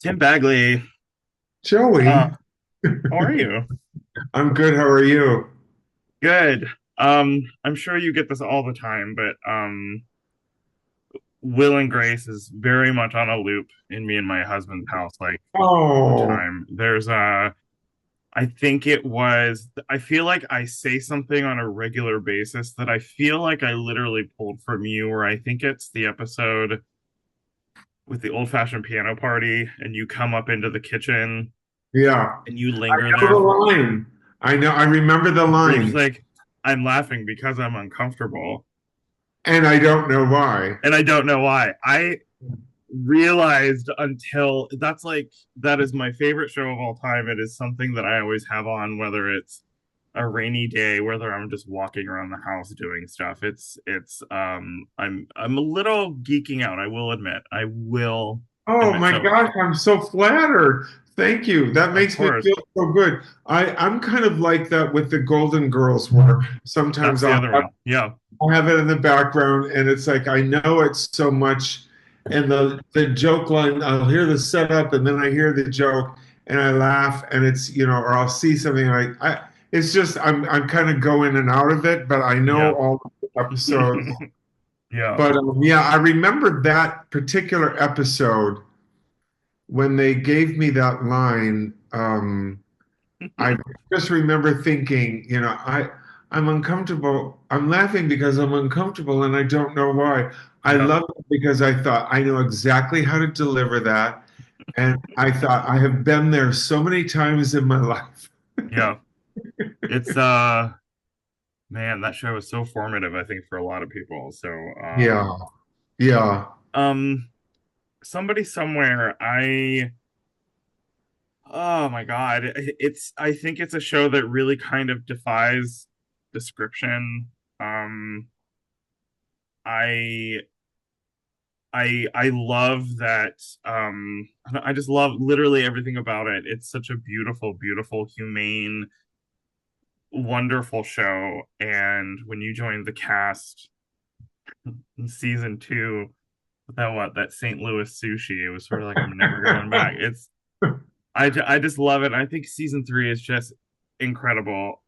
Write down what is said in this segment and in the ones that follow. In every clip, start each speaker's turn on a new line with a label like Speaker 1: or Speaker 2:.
Speaker 1: Tim Bagley,
Speaker 2: Joey,
Speaker 1: how are you?
Speaker 2: I'm good. How are you?
Speaker 1: Good. I'm sure you get this all the time, but Will and Grace is very much on a loop in me and my husband's house, like all the
Speaker 2: Oh,
Speaker 1: time. I think I feel like I say something on a regular basis that I feel like I literally pulled from you, or I think it's the episode with the old-fashioned piano party, and you come up into the kitchen
Speaker 2: yeah.
Speaker 1: and you
Speaker 2: I
Speaker 1: linger
Speaker 2: know
Speaker 1: there
Speaker 2: the
Speaker 1: for,
Speaker 2: line. I know. I remember the
Speaker 1: you're just
Speaker 2: line,
Speaker 1: like, I'm laughing because I'm uncomfortable.
Speaker 2: and I don't know why.
Speaker 1: And I don't know why. I realized until that is my favorite show of all time. It is something that I always have on, whether it's a rainy day, whether I'm just walking around the house doing stuff. I'm a little geeking out, I will admit. I will
Speaker 2: Oh
Speaker 1: admit.
Speaker 2: my
Speaker 1: So
Speaker 2: gosh, I'm so flattered. Thank you. That
Speaker 1: of
Speaker 2: makes me
Speaker 1: course,
Speaker 2: feel so good. I'm kind of like that with the Golden Girls, where sometimes
Speaker 1: that's the other one. Yeah.
Speaker 2: I'll have it in the background, and it's like I know it so much, and the joke line, I'll hear the setup, and then I hear the joke, and I laugh, and it's or I'll see something like it's just I'm kind of go in and out of it, but I know
Speaker 1: Yeah.
Speaker 2: all the episodes.
Speaker 1: Yeah.
Speaker 2: But yeah, I remember that particular episode when they gave me that line. I just remember thinking, I'm uncomfortable. I'm laughing because I'm uncomfortable and I don't know why. I
Speaker 1: Yeah.
Speaker 2: love it because I thought I know exactly how to deliver that. And I thought I have been there so many times in my life.
Speaker 1: Yeah. It's man, that show was so formative, I think, for a lot of people. So
Speaker 2: Yeah. Yeah.
Speaker 1: um somebody somewhere, oh my God, I think it's a show that really kind of defies description. Um I I love that. I just love literally everything about it. It's such a beautiful, beautiful, humane, wonderful show. And when you joined the cast in season two, that St. Louis sushi, it was sort of like I'm never going back. I just love it. I think season three is just incredible.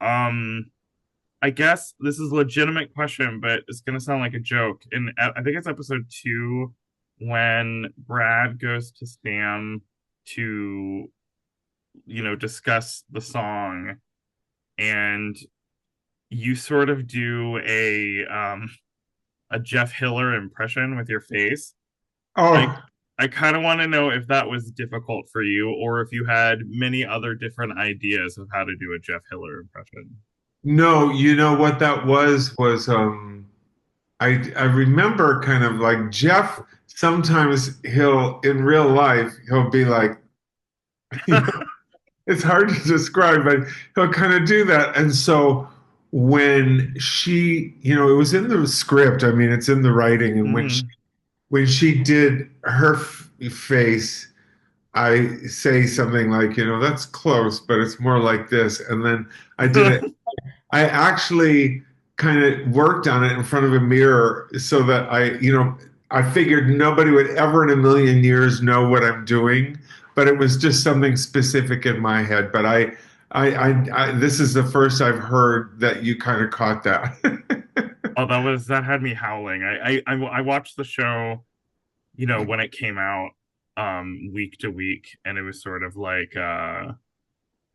Speaker 1: I guess this is a legitimate question, but it's gonna sound like a joke. And I think it's episode two when Brad goes to Sam to, discuss the song, and you sort of do a Jeff Hiller impression with your face. I
Speaker 2: Oh,
Speaker 1: I kind of want to know if that was difficult for you, or if you had many other different ideas of how to do a Jeff Hiller impression.
Speaker 2: no, you know what that was I remember kind of like Jeff sometimes he'll in real life he'll be like it's hard to describe, but he'll kind of do that. And so when it was in the script. I mean, it's in the writing. And
Speaker 1: Hmm.
Speaker 2: when she did her face, I say something like, that's close, but it's more like this. And then I did it. I actually kind of worked on it in front of a mirror so that I figured nobody would ever in a million years know what I'm doing, but it was just something specific in my head. But this is the first I've heard that you kind of caught that.
Speaker 1: Oh, that had me howling. I watched the show, when it came out, week to week, and it was sort of like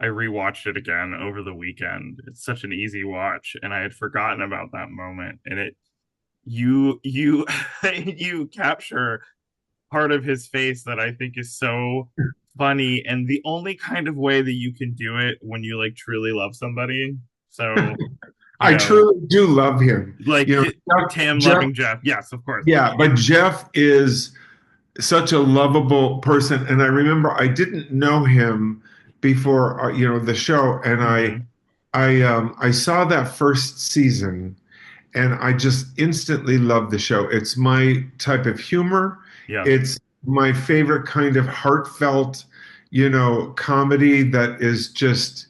Speaker 1: I rewatched it again over the weekend. It's such an easy watch, and I had forgotten about that moment. And you you capture part of his face that I think is so funny, and the only kind of way that you can do it when you like truly love somebody. So, you
Speaker 2: I
Speaker 1: know,
Speaker 2: truly do love him.
Speaker 1: like Tam
Speaker 2: Jeff,
Speaker 1: loving Jeff. Yes, of course.
Speaker 2: yeah, but Jeff is such a lovable person. And I remember I didn't know him before, the show. And
Speaker 1: Hmm.
Speaker 2: I saw that first season and I just instantly loved the show. It's my type of humor.
Speaker 1: Yeah.
Speaker 2: It's my favorite kind of heartfelt, comedy that is just,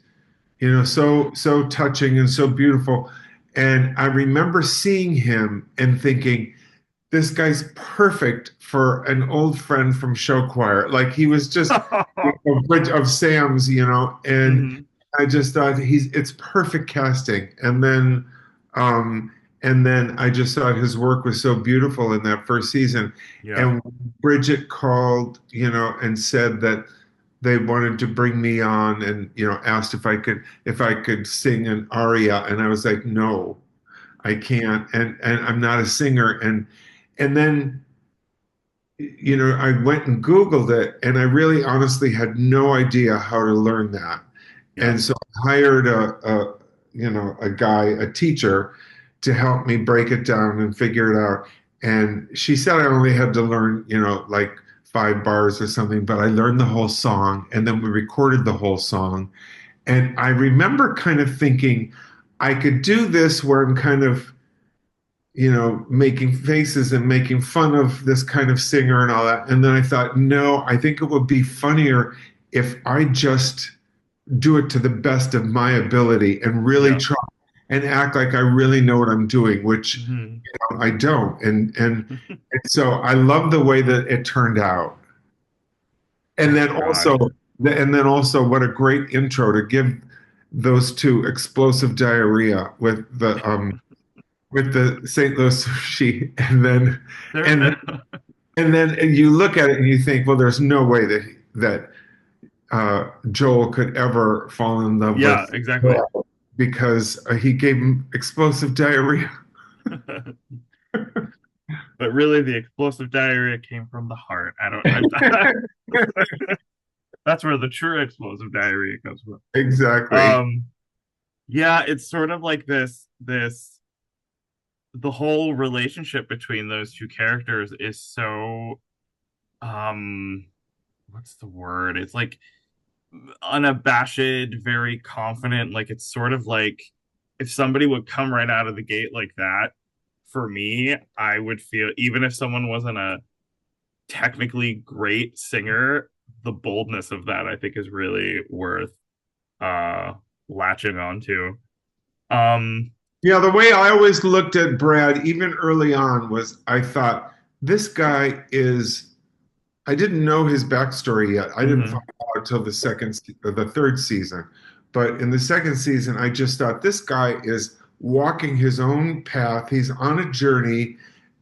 Speaker 2: so touching and so beautiful. And I remember seeing him and thinking, this guy's perfect for an old friend from show choir. Like he was just a bridge of Sam's, and
Speaker 1: Hmm.
Speaker 2: I just thought it's perfect casting. Um, and then I just thought his work was so beautiful in that first season.
Speaker 1: Yeah.
Speaker 2: And Bridget called, and said that they wanted to bring me on and, asked if I could sing an aria. And I was like, no, I can't. And I'm not a singer. And then I went and Googled it, and I really honestly had no idea how to learn that.
Speaker 1: Yeah.
Speaker 2: And so I hired a guy, a teacher, to help me break it down and figure it out. And she said I only had to learn, like 5 bars or something, but I learned the whole song, and then we recorded the whole song. And I remember kind of thinking I could do this where I'm kind of making faces and making fun of this kind of singer and all that. And then I thought, no, I think it would be funnier if I just do it to the best of my ability and really
Speaker 1: Yeah.
Speaker 2: try and act like I really know what I'm doing, which
Speaker 1: Hmm.
Speaker 2: I don't. And so I love the way that it turned out. And
Speaker 1: Oh
Speaker 2: then also,
Speaker 1: gosh.
Speaker 2: what a great intro to give those two explosive diarrhea with the St. Louis sushi,
Speaker 1: There.
Speaker 2: and and then you look at it and you think, well, there's no way that Joel could ever fall in love
Speaker 1: Yeah,
Speaker 2: with
Speaker 1: exactly.
Speaker 2: Joel because he gave him explosive diarrhea.
Speaker 1: But really, the explosive diarrhea came from the heart. I don't. That's where the true explosive diarrhea comes from.
Speaker 2: Exactly.
Speaker 1: Um, yeah, it's sort of like the whole relationship between those two characters is so um what's the word? It's like unabashed, very confident. Like it's sort of like if somebody would come right out of the gate like that, for me, I would feel even if someone wasn't a technically great singer, the boldness of that I think is really worth uh latching onto. Um
Speaker 2: Yeah, the way I always looked at Brad, even early on, was I thought this guy is. I didn't know his backstory yet. I didn't find
Speaker 1: mhm,
Speaker 2: out until the third season. But in the second season, I just thought this guy is walking his own path. He's on a journey,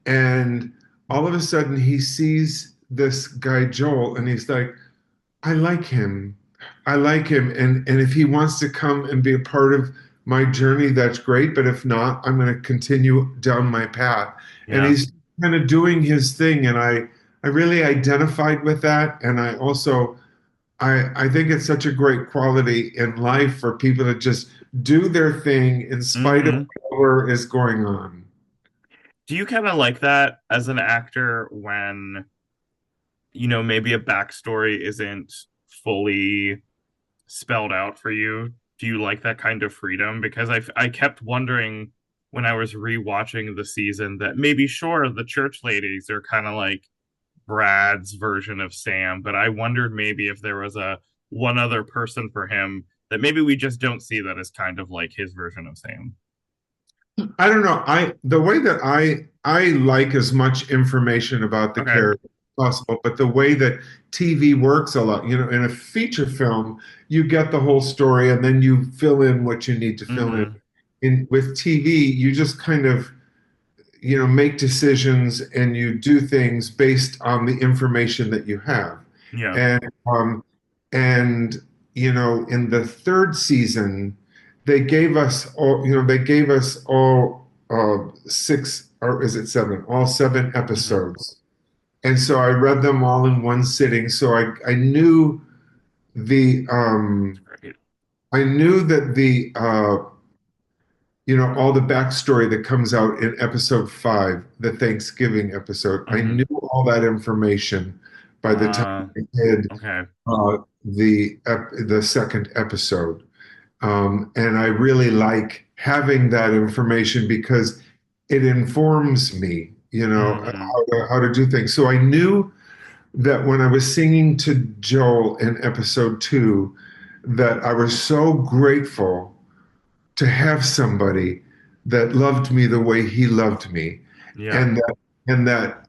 Speaker 2: and all of a sudden he sees this guy Joel, and he's like, I like him. I like him. And if he wants to come and be a part of my journey, that's great. But if not, I'm going to continue down my path. And
Speaker 1: yeah.
Speaker 2: he's kind of doing his thing. And I really identified with that. And I also, I think it's such a great quality in life for people to just do their thing in spite of
Speaker 1: Mhm.
Speaker 2: whatever is going on.
Speaker 1: Do you kind of like that as an actor when, maybe a backstory isn't fully spelled out for you? Do you like that kind of freedom? Because I kept wondering when I was rewatching the season that maybe sure the church ladies are kind of like Brad's version of Sam, but I wondered maybe if there was a one other person for him that maybe we just don't see that as kind of like his version of Sam.
Speaker 2: I don't know. The way that I like as much information about the
Speaker 1: Okay.
Speaker 2: character as possible, but the way that TV works a lot, in a feature film, you get the whole story and then you fill in what you need to fill in.
Speaker 1: Mm-hmm.
Speaker 2: In with TV, you just kind of, make decisions and you do things based on the information that you have.
Speaker 1: Yeah.
Speaker 2: And and in the third season, they gave us all six, or is it seven? All seven
Speaker 1: Mm-hmm.
Speaker 2: episodes. And so I read them all in one sitting. So I knew the
Speaker 1: Great.
Speaker 2: I knew that all the backstory that comes out in episode 5, the Thanksgiving episode. I
Speaker 1: Mm-hmm.
Speaker 2: knew all that information by the time
Speaker 1: Uh,
Speaker 2: I did
Speaker 1: okay.
Speaker 2: the second episode. And I really like having that information because it informs me,
Speaker 1: Mm-hmm.
Speaker 2: how to do things. So I knew that when I was singing to Joel in episode 2, that I was so grateful to have somebody that loved me the way he loved me.
Speaker 1: Yeah.
Speaker 2: And and that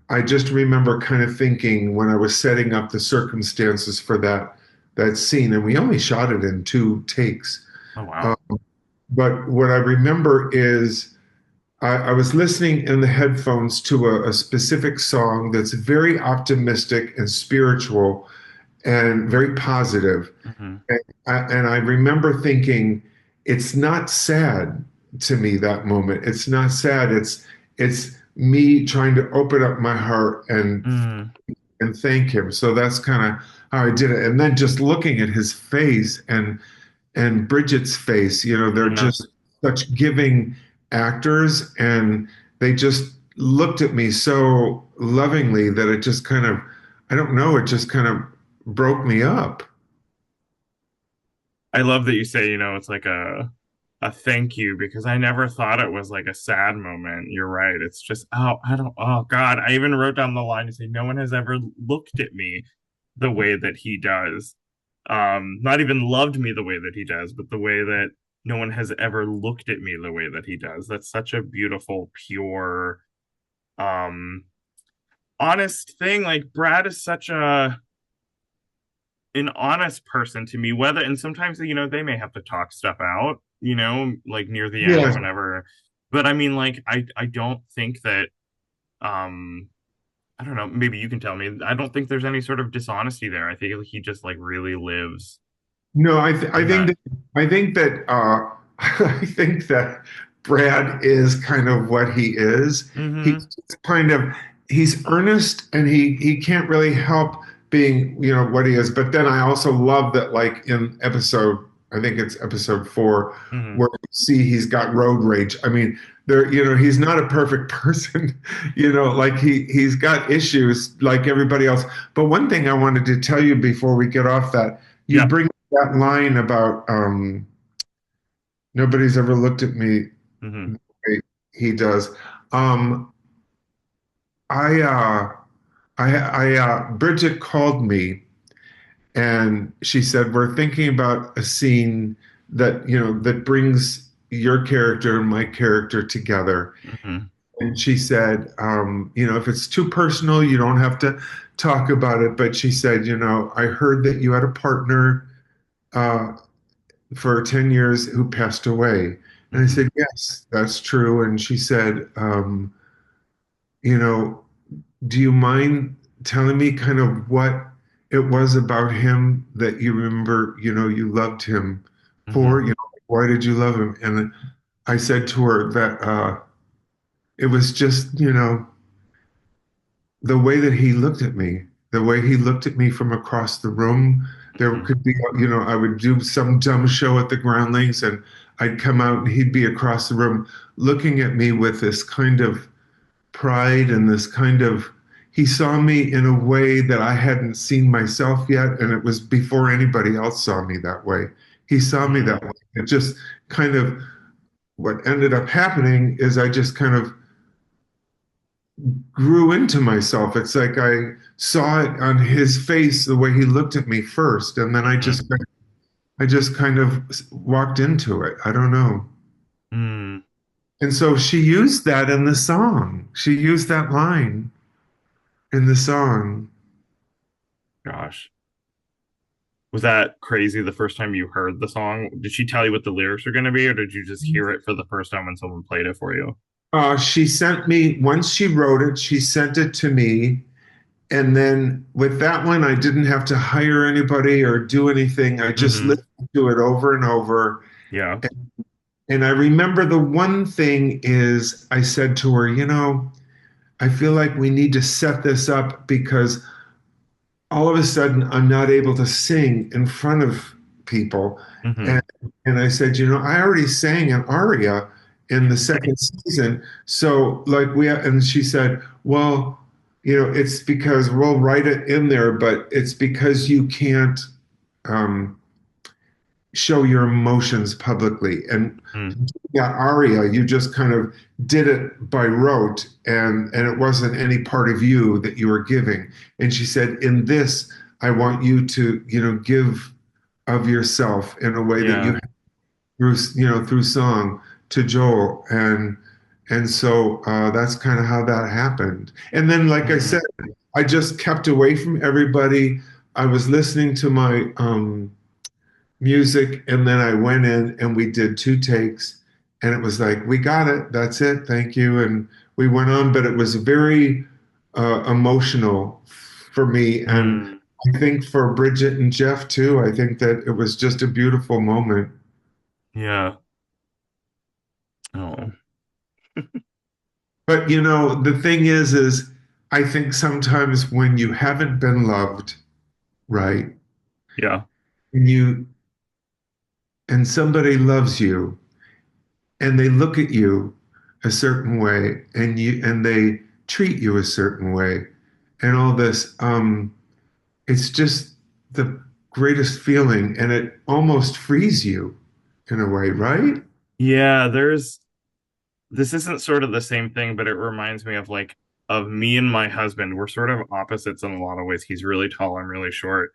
Speaker 2: I just remember kind of thinking when I was setting up the circumstances for that scene, and we only shot it in two takes.
Speaker 1: Oh
Speaker 2: Uh,
Speaker 1: wow.
Speaker 2: but what I remember is I was listening in the headphones to a specific song that's very optimistic and spiritual and very positive.
Speaker 1: Hmm.
Speaker 2: And I remember thinking, it's not sad to me that moment. It's not sad. It's me trying to open up my heart
Speaker 1: Mm.
Speaker 2: and thank him. So that's kind of how I did it. And then just looking at his face and Bridget's face, they're
Speaker 1: Yeah.
Speaker 2: just such giving actors, and they just looked at me so lovingly that it just kind of, I don't know, it just kind of broke me up.
Speaker 1: I love that you say, it's like a thank you because I never thought it was like a sad moment. You're right. It's just, oh, I don't, oh God. I even wrote down the line to say, no one has ever looked at me the way that he does. Not even loved me the way that he does, but the way that no one has ever looked at me the way that he does. That's such a beautiful, pure, um, honest thing. Like Brad is such an honest person to me, whether, and sometimes, they may have to talk stuff out, like near the end or
Speaker 2: Yes.
Speaker 1: whenever. But I mean, like, I don't think that, um, I don't know, maybe you can tell me. I don't think there's any sort of dishonesty there. I think he just like really lives
Speaker 2: No, I th
Speaker 1: in that.
Speaker 2: I think that I think that Brad is kind of what he is. He's
Speaker 1: Mm-hmm.
Speaker 2: kind of he's earnest, and he can't really help being, what he is. But then I also love that, like in episode, I think it's episode 4,
Speaker 1: Mm-hmm.
Speaker 2: where you see he's got road rage. I mean, he's not a perfect person, like he's got issues like everybody else. But one thing I wanted to tell you before we get off that, you
Speaker 1: Yeah.
Speaker 2: bring that line about nobody's ever looked at me
Speaker 1: Mm-hmm.
Speaker 2: the way he does. Um, I, uh, Bridget called me and she said, we're thinking about a scene that brings your character and my character together.
Speaker 1: Mm-hmm.
Speaker 2: And she said, if it's too personal, you don't have to talk about it. But she said, I heard that you had a partner uh, for 10 years who passed away. And I
Speaker 1: Mm-hmm.
Speaker 2: said, yes, that's true. And she said, you know, do you mind telling me kind of what it was about him that you remember, you loved him
Speaker 1: Mm-hmm.
Speaker 2: for? Why did you love him? And I said to her that it was just, the way that he looked at me, the way he looked at me from across the room. There
Speaker 1: Mm-hmm.
Speaker 2: could be, I would do some dumb show at the Groundlings, and I'd come out and he'd be across the room looking at me with this kind of pride and this kind of, he saw me in a way that I hadn't seen myself yet. And it was before anybody else saw me that way. He saw me
Speaker 1: Mm-hmm.
Speaker 2: that way. It just kind of, what ended up happening is I just kind of grew into myself. It's like I saw it on his face the way he looked at me first, and then I just kind of walked into it. I don't know.
Speaker 1: Mm-hmm.
Speaker 2: And so she used that in the song. She used that line in the song.
Speaker 1: Gosh. Was that crazy the first time you heard the song? Did she tell you what the lyrics are going to be, or did you just hear it for the first time when someone played it for you?
Speaker 2: She sent me, once she wrote it, she sent it to me. And then with that one, I didn't have to hire anybody or do anything. I just
Speaker 1: Mm-hmm.
Speaker 2: listened to it over and over.
Speaker 1: Yeah.
Speaker 2: And I remember the one thing is I said to her, I feel like we need to set this up because all of a sudden I'm not able to sing in front of people.
Speaker 1: Mm-hmm.
Speaker 2: And and I said, I already sang an aria in the second season. So like and she said, well, it's because we'll write it in there, but it's because you can't um, show your emotions publicly. And
Speaker 1: Mm-hmm.
Speaker 2: that aria, you just kind of did it by rote, and it wasn't any part of you that you were giving. And she said, in this, I want you to, give of yourself in a way that you
Speaker 1: Yeah.
Speaker 2: through song to Joel. And so that's kind of how that happened. And then, like I said,
Speaker 1: Hmm.
Speaker 2: I just kept away from everybody. I was listening to my music, and then I went in and we did two takes, and it was like, we got it. That's it. Thank you. And we went on, but it was very emotional for me. And
Speaker 1: Mm.
Speaker 2: I think for Bridget and Jeff too, I think that it was just a beautiful moment.
Speaker 1: Yeah. Oh.
Speaker 2: But the thing is I think sometimes when you haven't been loved, right,
Speaker 1: Yeah.
Speaker 2: and you and somebody loves you and they look at you a certain way and they treat you a certain way and all this, it's just the greatest feeling and it almost frees you in a way, right?
Speaker 1: Yeah, this isn't sort of the same thing, but it reminds me of like of me and my husband. We're sort of opposites in a lot of ways. He's really tall, I'm really short.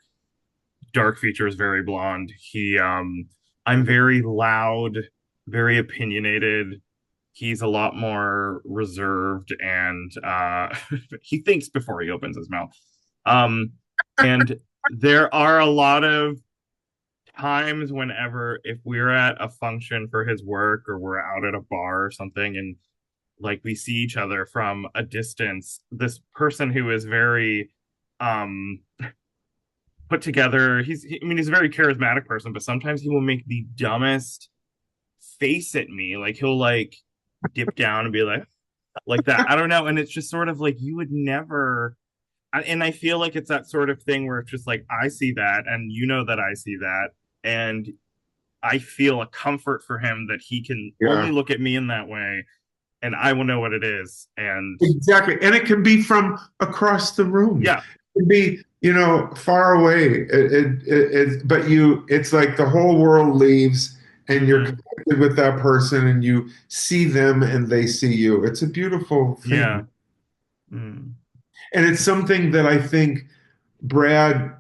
Speaker 1: Dark features, very blonde. I'm very loud, very opinionated. He's a lot more reserved and he thinks before he opens his mouth. Um, and there are a lot of times whenever if we're at a function for his work or we're out at a bar or something and like we see each other from a distance, this person who is very um put together, I mean he's a very charismatic person, but sometimes he will make the dumbest face at me. Like he'll like dip down and be like that. I don't know. And it's just sort of like you would never and I feel like it's that sort of thing where it's just like I see that and you know that I see that and I feel a comfort for him that he can only
Speaker 2: Yeah.
Speaker 1: look at me in that way and I will know what it is. And
Speaker 2: Exactly. And it can be from across the room.
Speaker 1: yeah.
Speaker 2: It can be, far away. But it's like the whole world leaves and you're
Speaker 1: Hmm.
Speaker 2: connected with that person and you see them and they see you. It's a beautiful thing.
Speaker 1: Yeah. Mm.
Speaker 2: And it's something that I think Brad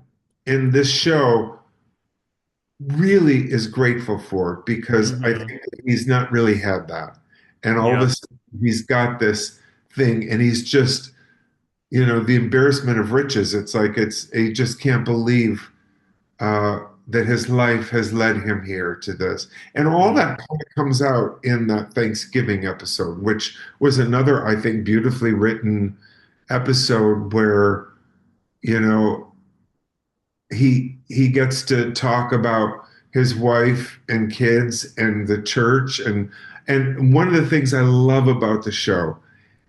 Speaker 2: in this show really is grateful for because I
Speaker 1: Hmm.
Speaker 2: think that he's not really had that. And all of a
Speaker 1: Yep.
Speaker 2: sudden he's got this thing and he's just the embarrassment of riches. It's like he just can't believe that his life has led him here to this. And all
Speaker 1: Mm.
Speaker 2: that kind of comes out in that Thanksgiving episode, which was another, I think, beautifully written episode where, you know, he gets to talk about his wife and kids and the church and one of the things I love about the show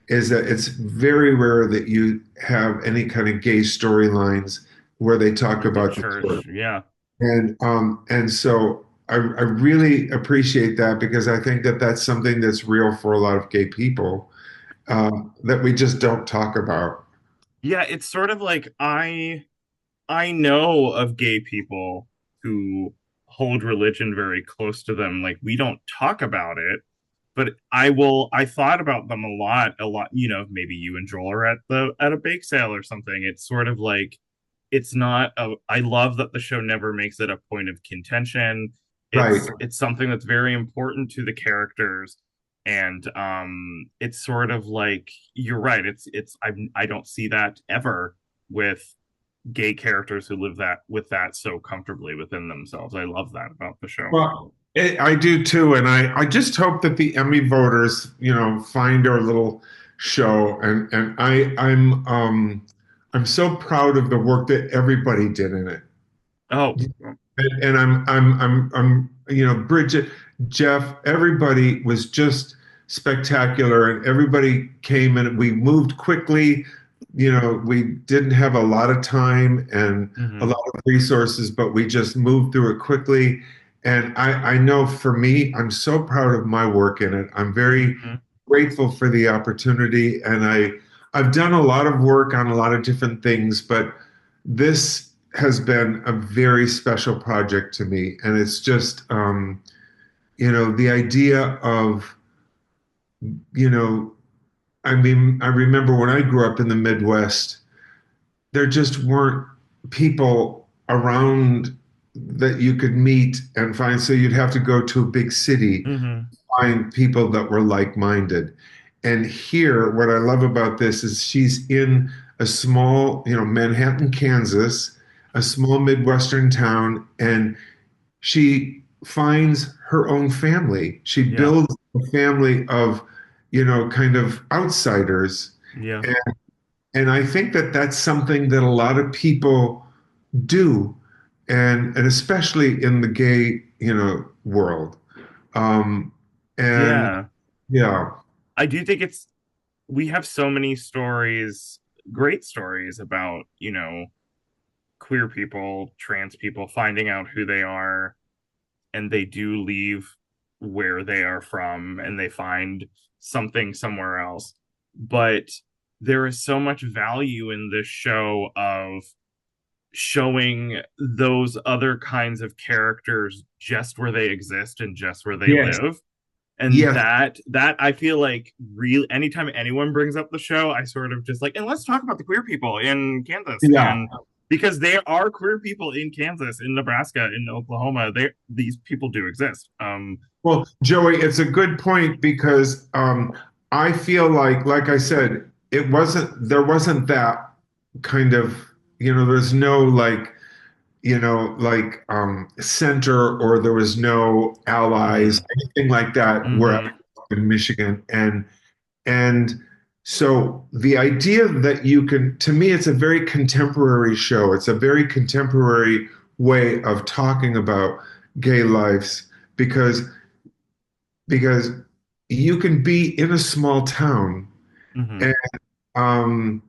Speaker 2: is that it's very rare that you have any kind of gay storylines where they talk
Speaker 1: At the
Speaker 2: about the church.
Speaker 1: church. Yeah.
Speaker 2: And so I really appreciate that because I think that that's something that's real for a lot of gay people that we just don't talk about.
Speaker 1: Yeah, it's sort of like I know of gay people who hold religion very close to them. Like we don't talk about it, but I thought about them a lot, maybe you and Joel are at a bake sale or something. It's sort of like it's not a I love that the show never makes it a point of contention.
Speaker 2: Right.
Speaker 1: It's something that's very important to the characters. And it's sort of like you're right. I don't see that ever with gay characters who live that with that so comfortably within themselves. I love that about the show.
Speaker 2: Well, I do too, and I just hope that the Emmy voters, find our little show, and I'm so proud of the work that everybody did in it.
Speaker 1: Oh,
Speaker 2: And Bridget, Jeff, everybody was just spectacular, and everybody came and we moved quickly. We didn't have a lot of time and a
Speaker 1: hmm
Speaker 2: lot of resources, but we just moved through it quickly. And I know for me, I'm so proud of my work in it. I'm very
Speaker 1: hmm
Speaker 2: grateful for the opportunity, and I've done a lot of work on a lot of different things, but this has been a very special project to me, and it's just the idea of you know I mean, I remember when I grew up in the Midwest, there just weren't people around that you could meet and find, so you'd have to go to a big city
Speaker 1: hmm
Speaker 2: to find people that were like-minded. and here, what I love about this is she's in a small, Manhattan, Kansas, a small Midwestern town, and she finds her own family. She
Speaker 1: Yeah.
Speaker 2: builds a family of, kind of outsiders.
Speaker 1: Yeah.
Speaker 2: And, and I think that that's something that a lot of people do, and especially in the gay, world. Um, and
Speaker 1: Yeah.
Speaker 2: yeah,
Speaker 1: I do think we have so many stories, great stories about, queer people, trans people finding out who they are, and they do leave where they are from and they find something somewhere else. But there is so much value in this show of showing those other kinds of characters just where they exist and just where they
Speaker 2: yes,
Speaker 1: live. And
Speaker 2: yes,
Speaker 1: that I feel like real anytime anyone brings up the show, I sort of just like, and let's talk about the queer people in Kansas.
Speaker 2: yeah.
Speaker 1: And because there are queer people in Kansas, in Nebraska, in Oklahoma, these people do exist.
Speaker 2: Well, Joey, it's a good point because I feel like I said, there wasn't that kind of, there's no like, center, or there was no allies,
Speaker 1: mm-hmm,
Speaker 2: anything like that where I
Speaker 1: mm-hmm,
Speaker 2: was in Michigan. And so the idea that you can, to me, it's a very contemporary show. It's a very contemporary way of talking about gay lives because because you can be in a small town
Speaker 1: mm-hmm.
Speaker 2: and um,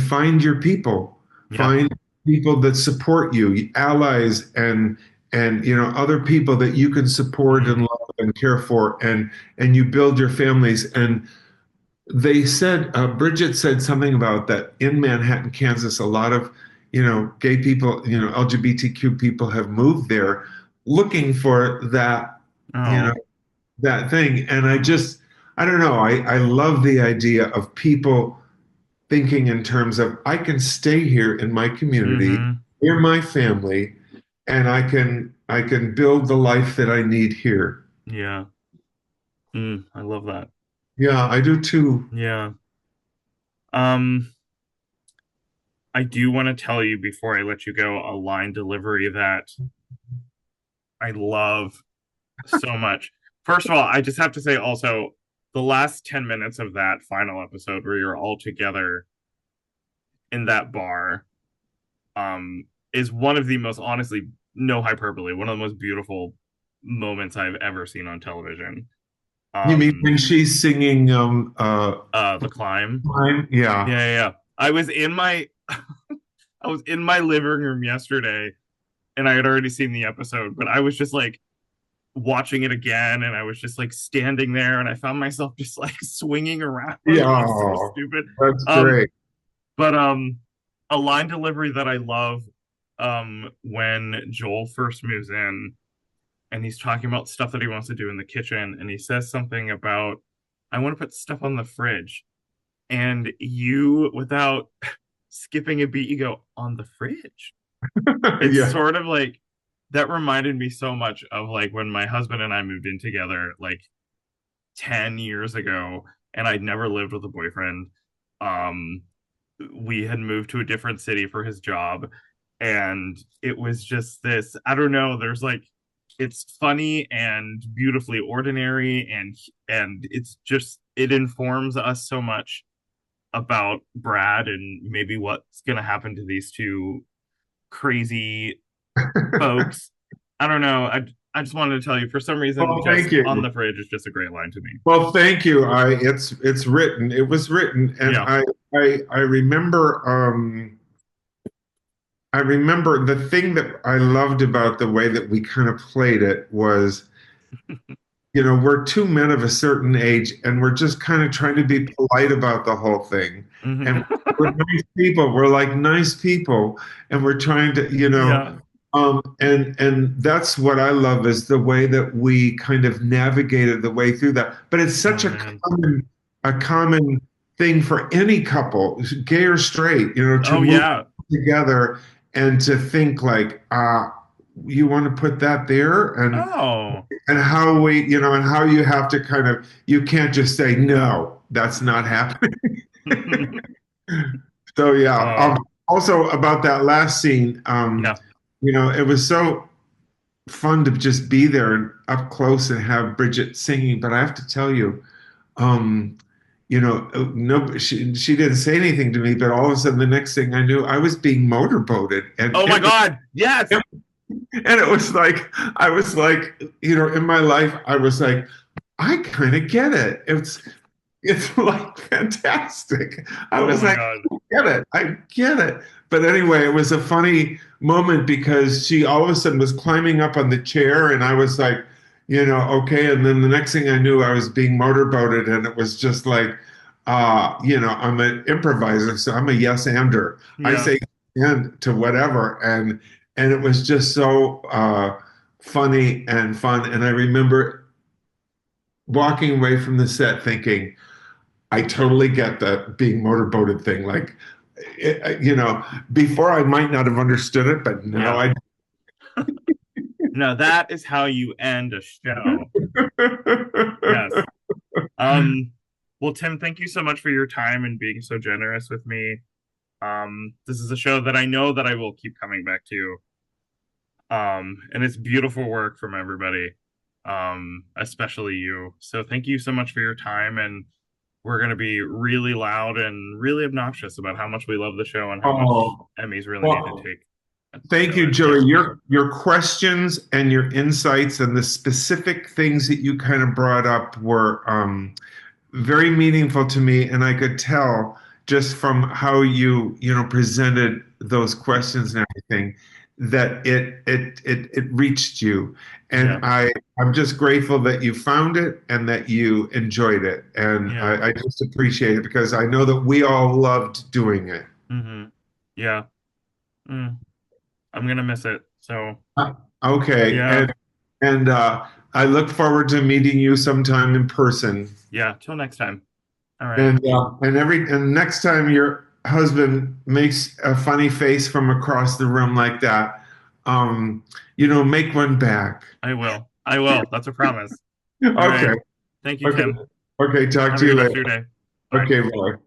Speaker 2: find your people,
Speaker 1: Yeah.
Speaker 2: find people that support you, allies, and other people that you can support and
Speaker 1: Mm-hmm.
Speaker 2: love and care for, and you build your families. And they said, Bridget said something about that in Manhattan, Kansas. A lot of gay people, LGBTQ people have moved there looking for that. You know
Speaker 1: Oh.
Speaker 2: that thing. And I don't know, I love the idea of people thinking in terms of I can stay here in my community,
Speaker 1: Mm-hmm.
Speaker 2: near my family, and I can build the life that I need here.
Speaker 1: Yeah. I love that.
Speaker 2: Yeah, I do too.
Speaker 1: Yeah. Um, I do want to tell you before I let you go a line delivery that I love so much. First of all, I just have to say also the last 10 minutes of that final episode where you're all together in that bar um is one of the most honestly no hyperbole, one of the most beautiful moments I've ever seen on television.
Speaker 2: You mean
Speaker 1: Um
Speaker 2: when she's singing
Speaker 1: the climb.
Speaker 2: Time? Yeah.
Speaker 1: Yeah, yeah, yeah. I was in my living room yesterday and I had already seen the episode, but I was just like watching it again and I was just like standing there and I found myself just like swinging around. It
Speaker 2: Yeah.
Speaker 1: was so stupid.
Speaker 2: That's
Speaker 1: Um
Speaker 2: great.
Speaker 1: but a line delivery that I love when Joel first moves in and he's talking about stuff that he wants to do in the kitchen and he says something about I want to put stuff on the fridge and you without skipping a beat you go on the fridge. It's
Speaker 2: Yeah.
Speaker 1: sort of like that reminded me so much of like when my husband and I moved in together like 10 years ago and I'd never lived with a boyfriend. Um we had moved to a different city for his job and it was just this I don't know, there's like it's funny and beautifully ordinary and it's just it informs us so much about Brad and maybe what's going to happen to these two crazy folks. I don't know. I just wanted to tell you for some reason
Speaker 2: Well, thank
Speaker 1: just on
Speaker 2: you.
Speaker 1: the fridge is just a great line to me.
Speaker 2: Well, thank you. It's written. It was written, and
Speaker 1: Yeah.
Speaker 2: I remember the thing that I loved about the way that we kind of played it was, we're two men of a certain age, and we're just kind of trying to be polite about the whole thing, and we're nice people. We're like nice people, and we're trying to,
Speaker 1: Yeah.
Speaker 2: and that's what I love is the way that we kind of navigated the way through that. But it's
Speaker 1: Oh
Speaker 2: such
Speaker 1: man.
Speaker 2: a common thing for any couple, gay or straight, to
Speaker 1: Oh
Speaker 2: move
Speaker 1: yeah.
Speaker 2: together and to think like, you want to put that there,
Speaker 1: Oh.
Speaker 2: and how we, and how you have to kind of, you can't just say no, that's not happening. So yeah.
Speaker 1: Oh,
Speaker 2: Also about that last scene,
Speaker 1: yeah.
Speaker 2: it was so fun to just be there and up close and have Bridget singing. But I have to tell you, um, no, she didn't say anything to me, but all of a sudden, the next thing I knew, I was being motorboated, and
Speaker 1: Oh my God. Yes.
Speaker 2: it was like I was like, in my life, I was like, I kind of get it. It's like fantastic. I
Speaker 1: Oh
Speaker 2: was
Speaker 1: my
Speaker 2: like,
Speaker 1: God.
Speaker 2: I get it. I get it. But anyway, it was a funny moment because she all of a sudden was climbing up on the chair, and I was like, okay. And then the next thing I knew, I was being motorboated, and it was just like, I'm an improviser, so I'm a yes-ander. I
Speaker 1: Yeah.
Speaker 2: say and to whatever, and it was just so funny and fun. And I remember walking away from the set thinking, I totally get the being motorboated thing. Like, before I might not have understood it, but now
Speaker 1: Yeah.
Speaker 2: I.
Speaker 1: No, that is how you end a show.
Speaker 2: do.
Speaker 1: Yes. Well, Tim, thank you so much for your time and being so generous with me. This is a show that I know that I will keep coming back to. And it's beautiful work from everybody, especially you. So thank you so much for your time, and we're going to be really loud and really obnoxious about how much we love the show and how much
Speaker 2: Oh,
Speaker 1: Emmys really need to
Speaker 2: well,
Speaker 1: take
Speaker 2: thank
Speaker 1: show
Speaker 2: you,
Speaker 1: it.
Speaker 2: Joey. Your questions and your insights and the specific things that you kind of brought up were very meaningful to me, and I could tell just from how you presented those questions and everything that it reached you.
Speaker 1: Yeah,
Speaker 2: And I'm just grateful that you found it and that you enjoyed it. And
Speaker 1: yeah,
Speaker 2: I just appreciate it because I know that we all loved doing it.
Speaker 1: hmm yeah. Mm, I'm gonna miss it. So
Speaker 2: Okay.
Speaker 1: yeah,
Speaker 2: And I look forward to meeting you sometime in person.
Speaker 1: yeah. Till next time. All right.
Speaker 2: And next time your husband makes a funny face from across the room like that, make one back.
Speaker 1: I will. I will. That's a promise. All right.
Speaker 2: Okay.
Speaker 1: Thank you,
Speaker 2: Okay.
Speaker 1: Tim.
Speaker 2: Okay. Talk
Speaker 1: Have a
Speaker 2: to you
Speaker 1: good rest of
Speaker 2: later.
Speaker 1: your day. Bye.
Speaker 2: Okay. Bye.